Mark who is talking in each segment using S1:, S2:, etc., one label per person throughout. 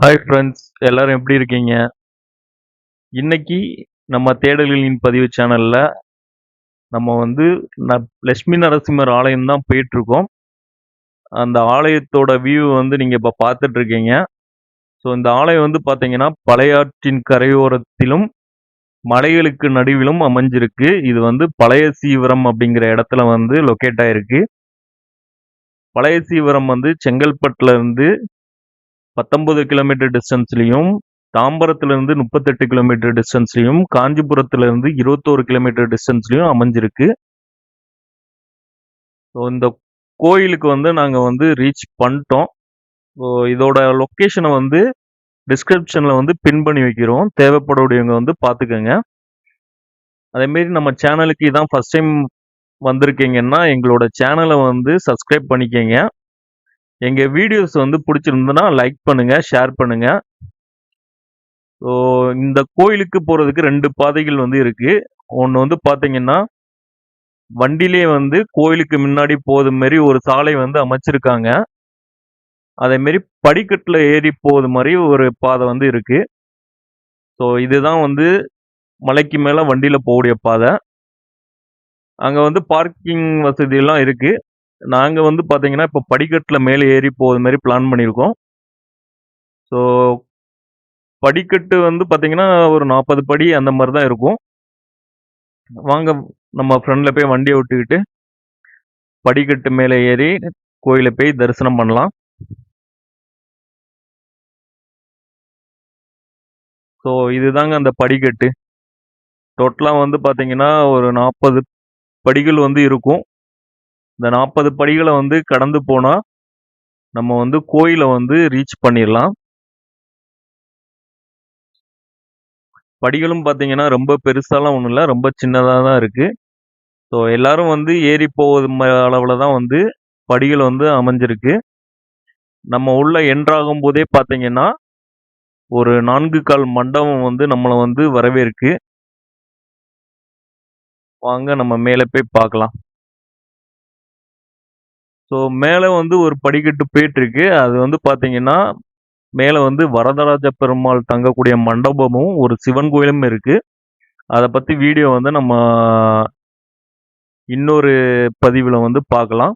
S1: Hi friends, எல்லாரும் எப்படி இருக்கீங்க? இன்னைக்கு நம்ம தேடல்களின் பதிவு சேனல்ல நம்ம வந்து லட்சுமி நரசிம்மர் ஆலயம் தான் போயிட்டுருக்கோம். அந்த ஆலயத்தோட வியூ வந்து நீங்க இப்ப பார்த்துட்டு இருக்கீங்க. ஸோ இந்த ஆலயம் வந்து பார்த்தீங்கன்னா, பழையாற்றின் கரையோரத்திலும், மலைகளுக்கு நடுவிலும் அமைஞ்சிருக்கு. இது வந்து பழைய சீவரம் அப்படிங்கிற இடத்துல வந்து லொக்கேட் ஆயிருக்கு. பழைய சீவரம் வந்து செங்கல்பட்டுல இருந்து 19 கிலோமீட்டர் டிஸ்டன்ஸ்லயும், தாம்பரத்திலிருந்து 38 கிலோமீட்டர் டிஸ்டன்ஸ்லயும், காஞ்சிபுரத்திலிருந்து 21 கிலோமீட்டர் டிஸ்டன்ஸ்லயும் அமைஞ்சிருக்கு. ஸோ இந்த கோயிலுக்கு வந்து நாங்க வந்து ரீச் பண்ணிட்டோம். ஸோ இதோட லொக்கேஷனை வந்து டிஸ்கிரிப்ஷன்ல வந்து பின் பண்ணி வைக்கிறோம். தேவைப்படக்கூடியவங்க வந்து பார்த்துக்கோங்க. அதேமாரி நம்ம சேனலுக்கு இதான் ஃபர்ஸ்ட் டைம் வந்திருக்கீங்கன்னா, எங்களோட சேனலை வந்து சப்ஸ்கிரைப் பண்ணிக்கங்க. எங்க வீடியோஸ் வந்து பிடிச்சிருந்ததுன்னா லைக் பண்ணுங்க, ஷேர் பண்ணுங்க. ஸோ இந்த கோயிலுக்கு போறதுக்கு 2 பாதைகள் வந்து இருக்கு. ஒன்று வந்து பார்த்தீங்கன்னா, வண்டியிலே வந்து கோயிலுக்கு முன்னாடி போகுது மாரி ஒரு சாலை வந்து அமைச்சிருக்காங்க. அதே மாரி படிக்கட்டுல ஏறி போகுது மாரி ஒரு பாதை வந்து இருக்கு. ஸோ இதுதான் வந்து மலைக்கு மேல வண்டியில போகக்கூடிய பாதை. அங்க வந்து பார்க்கிங் வசதியெல்லாம் இருக்கு. நாங்க வந்து பார்த்தீங்கன்னா, இப்போ படிக்கட்டுல மேலே ஏறி போகுது மாரி பிளான் பண்ணியிருக்கோம். ஸோ படிக்கட்டு வந்து பார்த்தீங்கன்னா, ஒரு 40 படி அந்த மாரி தான் இருக்கும். வாங்க நம்ம ஃப்ரண்ட்ல போய் வண்டிய விட்டுக்கிட்டு, படிக்கட்டு மேலே ஏறி கோயில போய் தரிசனம் பண்ணலாம். ஸோ இதுதாங்க அந்த படிக்கட்டு. டோட்டலா வந்து பார்த்தீங்கன்னா, ஒரு 40 படிகள் வந்து இருக்கும். இந்த 40 படிகள வந்து கடந்து போனா, நம்ம வந்து கோயில வந்து ரீச் பண்ணிரலாம். படிகளும் பார்த்தீங்கன்னா, ரொம்ப பெருசாலாம் ஒண்ணும் இல்ல. ரொம்ப சின்னதா தான் இருக்கு. ஸோ எல்லாரும் வந்து ஏறி போவது அளவுல தான் வந்து படிகள் வந்து அமைஞ்சிருக்கு. நம்ம உள்ள என்டர் ஆகும்போதே பார்த்தீங்கன்னா, ஒரு 4 கால் மண்டபம் வந்து நம்மள வந்து வரவேற்கு. வாங்க நம்ம மேல போய் பார்க்கலாம். ஸோ மேல வந்து ஒரு படிக்கட்டு போயிட்டுருக்கு. அது வந்து பார்த்தீங்கன்னா, மேல வந்து வரதராஜ பெருமாள் தங்கக்கூடிய மண்டபமும், ஒரு சிவன் கோயிலும் இருக்கு. அத பத்தி வீடியோ வந்து நம்ம இன்னொரு பதிவுல வந்து பார்க்கலாம்.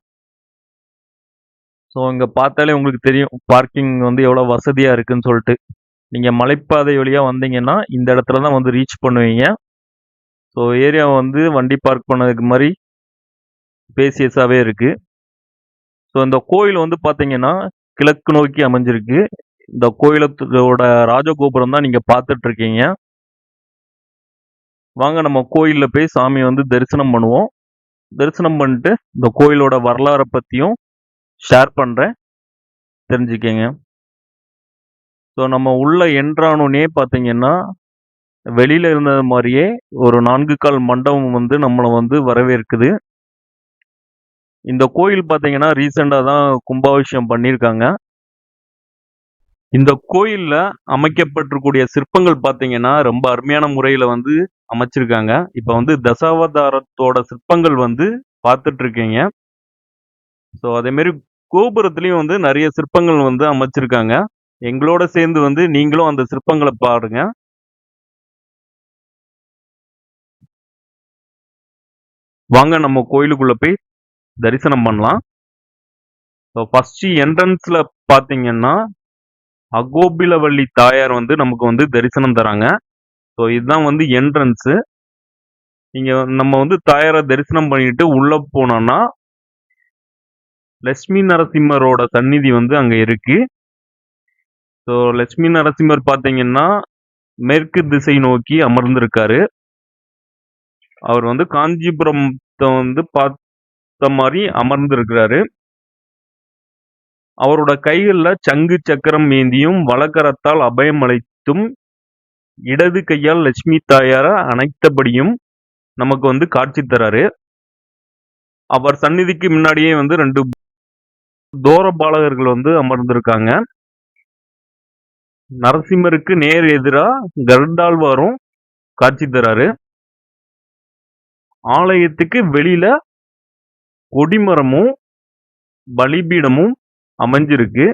S1: ஸோ இங்க பார்த்தாலே உங்களுக்கு தெரியும். பார்க்கிங் வந்து எவ்வளோ வசதியா இருக்குன்னு சொல்ட்டு. நீங்க மலைப்பாதை வழியா வந்தீங்கன்னா, இந்த இடத்துல தான் வந்து ரீச் பண்ணுவீங்க. ஸோ ஏரியா வந்து வண்டி பார்க் பண்ணதுக்கு மாரி ஸ்பேசியஸாவே இருக்கு. ஸோ இந்த கோயில் வந்து பார்த்தீங்கன்னா, கிழக்கு நோக்கி அமைஞ்சிருக்கு. இந்த கோயிலத்தோட ராஜகோபுரம் தான் நீங்க பார்த்துட்டு இருக்கீங்க. வாங்க நம்ம கோயில்ல போய் சாமிய வந்து தரிசனம் பண்ணுவோம். தரிசனம் பண்ணிட்டு, இந்த கோயிலோட வரலாற பத்தியும் ஷேர் பண்றேன். தெரிஞ்சுக்கங்க. ஸோ நம்ம உள்ள என்ட்ரானோனே பார்த்தீங்கன்னா, வெளியில இருந்தது மாரியே ஒரு 4 கால் மண்டபம் வந்து நம்மள வந்து வரவேற்குது. இந்த கோயில் பார்த்தீங்கன்னா, ரீசென்ட்டா தான் கும்பாபிஷேகம் பண்ணியிருக்காங்க. இந்த கோயில்ல அமைக்கப்பட்டிருக்கூடிய சிற்பங்கள் பார்த்தீங்கன்னா, ரொம்ப அருமையான முறையில வந்து அமைச்சிருக்காங்க. இப்ப வந்து தசாவதாரத்தோட சிற்பங்கள் வந்து பார்த்துட்டு இருக்கீங்க. ஸோ அதேமாரி கோபுரத்திலயும் வந்து நெறைய சிற்பங்கள் வந்து அமைச்சிருக்காங்க. எங்களோட சேர்ந்து வந்து நீங்களும் அந்த சிற்பங்கள பாருங்க. வாங்க நம்ம கோயிலுக்குள்ள போய் தரிசனம் பண்ணலாம். ஸோ ஃபர்ஸ்ட் என்ட்ரன்ஸ்ல பார்த்தீங்கன்னா, அகோபிலவள்ளி தாயார் வந்து நமக்கு வந்து தரிசனம் தராங்க. ஸோ இதுதான் வந்து என்ட்ரன்ஸு. நீங்க நம்ம வந்து தாயார தரிசனம் பண்ணிட்டு உள்ள போனோம்னா, லட்சுமி நரசிம்மரோட சந்நிதி வந்து அங்க இருக்கு. ஸோ லட்சுமி நரசிம்மர் பார்த்தீங்கன்னா, மேற்கு திசை நோக்கி அமர்ந்திருக்காரு. அவர் வந்து காஞ்சிபுரத்த வந்து பார்த்த மாரி அமர்ந்திருக்கிறாரு. அவரோட கைகள்ல சங்கு சக்கரம் ஏந்தியும், வலக்கரத்தால் அபயம் அளித்தும், இடது கையால் லட்சுமி தாயார அணைத்தபடியும் நமக்கு வந்து காட்சி தராரு. அவர் சந்நிதிக்கு முன்னாடியே வந்து 2 தோரபாலகர்கள் வந்து அமர்ந்திருக்காங்க. நரசிம்மருக்கு நேர் எதிரா கருடாழ்வாரும் காட்சி தராரு. ஆலயத்துக்கு வெளியில கொடிமரமும், பலிபீடமும் அமைஞ்சிருக்கு.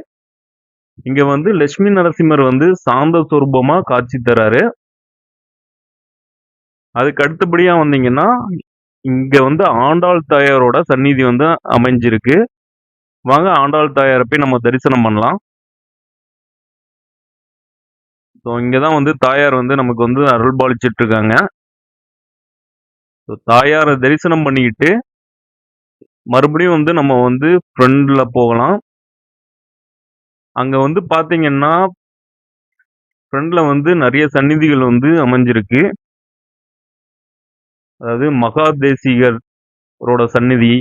S1: இங்க வந்து லட்சுமி நரசிம்மர் வந்து சாந்த சொரூபமா காட்சி தராரு. அதுக்கு அடுத்தபடியா வந்தீங்கன்னா, இங்க வந்து ஆண்டாள் தாயாரோட சந்நிதி வந்து அமைஞ்சிருக்கு. வாங்க ஆண்டாள் தாயார போய் நம்ம தரிசனம் பண்ணலாம். ஸோ இங்க தான் வந்து தாயார் வந்து நமக்கு வந்து அருள்பாலிச்சிட்டு இருக்காங்க. ஸோ தாயார தரிசனம் பண்ணிக்கிட்டு, மறுபடியும் வந்து நம்ம வந்து ஃப்ரண்ட்ல போகலாம். அங்க வந்து பார்த்தீங்கன்னா, ஃப்ரண்ட்ல வந்து நெறைய சந்நிதிகள் வந்து அமைஞ்சிருக்கு. அதாவது மகாதேசிகரோட சந்நிதி,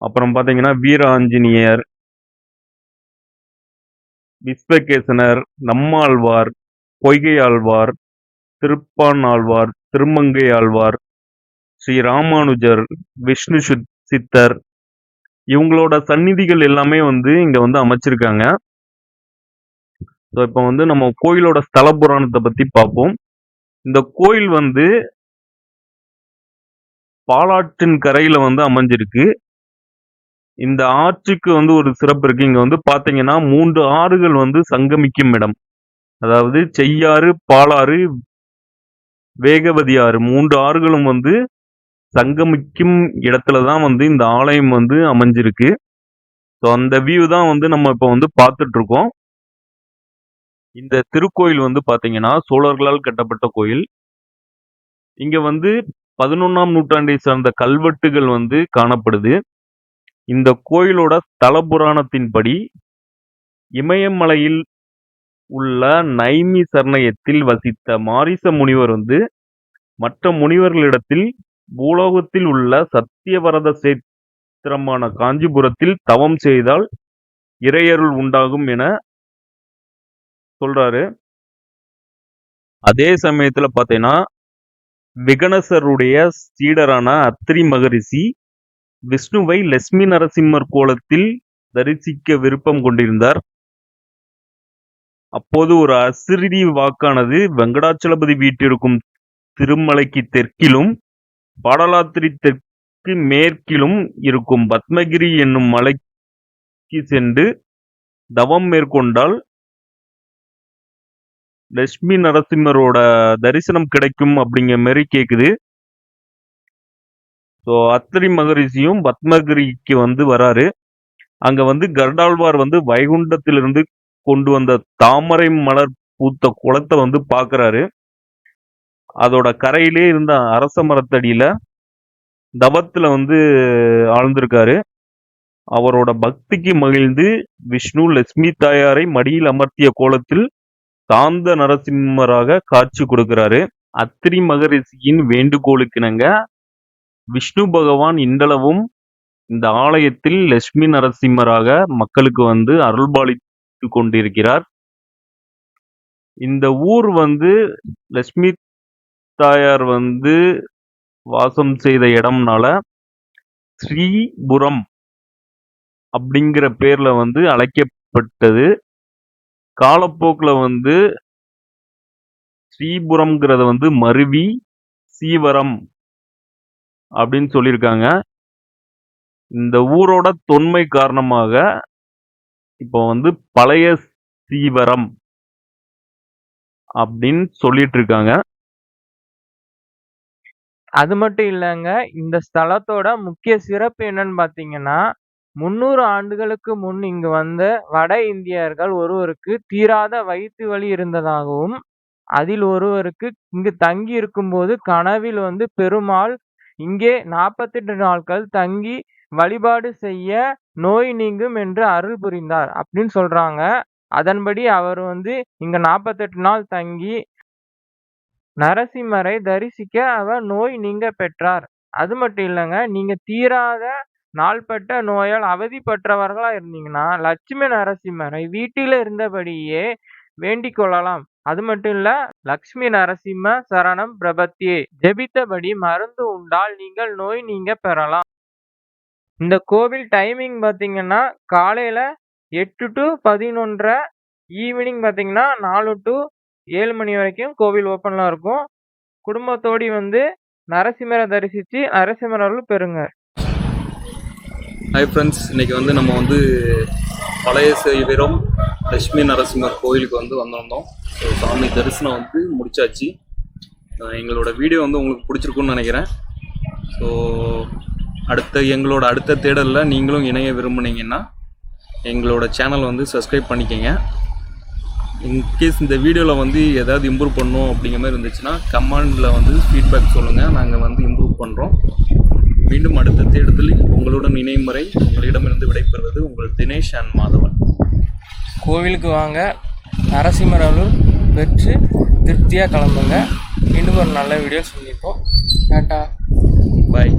S1: அப்புறம் பார்த்தீங்கன்னா வீர ஆஞ்சநேயர், விஸ்வகேசனர், நம்மாழ்வார், பொய்கை ஆழ்வார், திருப்பான் ஆழ்வார், திருமங்கை ஆழ்வார், ஸ்ரீ ராமானுஜர், விஷ்ணு சித்தர் இவங்களோட சந்நிதிகள் எல்லாமே வந்து இங்க வந்து அமைச்சிருக்காங்க. ஸோ இப்போ வந்து நம்ம கோயிலோட ஸ்தல புராணத்தை பத்தி பார்ப்போம். இந்த கோயில் வந்து பாலாற்றின் கரையில வந்து அமைஞ்சிருக்கு. இந்த ஆற்றுக்கு வந்து ஒரு சிறப்பு இருக்கு. இங்க வந்து பாத்தீங்கன்னா 3 ஆறுகள் வந்து சங்கமிக்கும் இடம். அதாவது செய்யாறு, பாலாறு, வேகவதி ஆறு 3 ஆறுகளும் வந்து சங்கமிக்கும் இடத்துல தான் வந்து இந்த ஆலயம் வந்து அமைஞ்சிருக்கு. ஸோ அந்த வியூ தான் வந்து நம்ம இப்போ வந்து பார்த்துட்டு இருக்கோம். இந்த திருக்கோயில் வந்து பாத்தீங்கன்னா சோழர்களால் கட்டப்பட்ட கோயில். இங்க வந்து 11ஆம் நூற்றாண்டை சார்ந்த கல்வெட்டுகள் வந்து காணப்படுது. இந்த கோயிலோட ஸ்தல புராணத்தின்படி இமயமலையில் உள்ள நைமி சரணயத்தில் வசித்த மாரிச முனிவர் வந்து மற்ற முனிவர்களிடத்தில் பூலோகத்தில் உள்ள சத்தியவரத சேத்திரமான காஞ்சிபுரத்தில் தவம் செய்தால் இறையருள் உண்டாகும் என சொல்றாரு. அதே சமயத்துல பார்த்தீங்கன்னா விகனசருடைய சீடரான அத்திரி மகரிஷி விஷ்ணுவை லட்சுமி நரசிம்மர் கோலத்தில் தரிசிக்க விருப்பம் கொண்டிருந்தார். அப்போது ஒரு அசிரீரி வாக்கானது வெங்கடாச்சலபதி வீட்டிற்கும் திருமலைக்கு தெற்கிலும் பாடலாத்திரி தெற்கு மேற்கிலும் இருக்கும் பத்மகிரி என்னும் மலைக்கு சென்று தவம் மேற்கொண்டால் லட்சுமி நரசிம்மரோட தரிசனம் கிடைக்கும் அப்படிங்கிற மாதிரி கேக்குது. ஸோ அத்திரி மகரிஷியும் பத்மகிரிக்கு வந்து வராரு. அங்க வந்து கருடாழ்வார் வந்து வைகுண்டத்திலிருந்து கொண்டு வந்த தாமரை மலர் பூத்த குளத்தை வந்து பாக்குறாரு. அதோட கரையிலே இருந்த அரச மரத்தடியில தவத்துல வந்து ஆழ்ந்திருக்காரு. அவரோட பக்திக்கு மகிழ்ந்து விஷ்ணு லட்சுமி தாயாரை மடியில் அமர்த்திய கோலத்தில் சாந்த நரசிம்மராக காட்சி கொடுக்கிறாரு. அத்திரி மகரிஷியின் வேண்டுகோளுக்கிணங்க விஷ்ணு பகவான் இன்றளவும் இந்த ஆலயத்தில் லட்சுமி நரசிம்மராக மக்களுக்கு வந்து அருள்பாலித்து கொண்டிருக்கிறார். இந்த ஊர் வந்து லட்சுமி தாயார் வந்து வாசம் செய்த இடம்னால ஸ்ரீபுரம் அப்படிங்கிற பேர்ல வந்து அழைக்கப்பட்டது. காலப்போக்குல வந்து ஸ்ரீபுரம்ங்கிறத வந்து மருவி சீவரம் அப்படின்னு சொல்லியிருக்காங்க. இந்த ஊரோட தொன்மை காரணமாக இப்போ வந்து பழைய சீவரம் அப்படின்னு சொல்லிட்டு இருக்காங்க.
S2: அது மட்டும் இல்லங்க, இந்த ஸ்தலத்தோட முக்கிய சிறப்பு என்னன்னு பார்த்தீங்கன்னா, 300 ஆண்டுகளுக்கு முன் இங்கு வந்த வட இந்தியர்கள் ஒருவருக்கு தீராத வயிற்று வலி இருந்ததாகவும், அதில் ஒருவருக்கு இங்கு தங்கி இருக்கும்போது கனவில் வந்து பெருமாள் இங்கே 48 நாட்கள் தங்கி வழிபாடு செய்ய நோய் நீங்கும் என்று அருள் புரிந்தார் அப்படின்னு சொல்றாங்க. அதன்படி அவர் வந்து இங்க 48 நாள் தங்கி நரசிம்மரை தரிசிக்க அவர் நோய் நீங்க பெற்றார். அது மட்டும் இல்லங்க, நீங்க தீராத நாள்பட்ட நோயால் அவதிப்பட்டவர்களா இருந்தீங்கன்னா, லட்சுமி நரசிம்மரை வீட்டில இருந்தபடியே வேண்டிக் கொள்ளலாம். அது மட்டும் இல்ல, லக்ஷ்மி நரசிம்ம சரணம் பிரபத்தியே ஜெபித்தபடி மருந்து உண்டால் நீங்கள் நோய் நீங்க பெறலாம். இந்த கோவில் டைமிங் பார்த்தீங்கன்னா, காலையில 8 to 11:30, ஈவினிங் பார்த்தீங்கன்னா 4 to 7 மணி வரைக்கும் கோவில் ஓப்பன்ல இருக்கும். குடும்பத்தோடி வந்து நரசிம்மரை தரிசிச்சு நரசிம்மர் அருள் பெறுங்க.
S1: ஹாய் ஃப்ரெண்ட்ஸ், இன்னைக்கு வந்து நம்ம வந்து பழைய செய்வீரம் லட்சுமி நரசிம்மர் கோயிலுக்கு வந்து வந்திருந்தோம். ஸோ சாமி தரிசனம் வந்து முடிச்சாச்சு. எங்களோட வீடியோ வந்து உங்களுக்கு பிடிச்சிருக்குன்னு நினைக்கிறேன். ஸோ எங்களோட அடுத்த தேடலில் நீங்களும் இணைய விரும்புனீங்கன்னா எங்களோட சேனல் வந்து சப்ஸ்கிரைப் பண்ணிக்கங்க. இன்கேஸ் இந்த வீடியோவில் வந்து ஏதாவது இம்ப்ரூவ் பண்ணணும் அப்படிங்கிற மாதிரி இருந்துச்சுன்னா கமெண்டில் வந்து ஃபீட்பேக் சொல்லுங்கள். நாங்கள் வந்து இம்ப்ரூவ் பண்ணுறோம். மீண்டும் அடுத்த தேடலில் உங்களுடன் இணையும் வரை உங்களிடமிருந்து விடைபெறுவது உங்கள் தினேஷ் அண்ட் மாதவன்.
S2: கோவிலுக்கு வாங்க, நரசிம்மர் அருள் பெற்று திருப்தியாக கிளம்புங்க. மீண்டும் ஒரு நல்ல வீடியோ சந்திப்போம். டாட்டா,
S1: பாய்.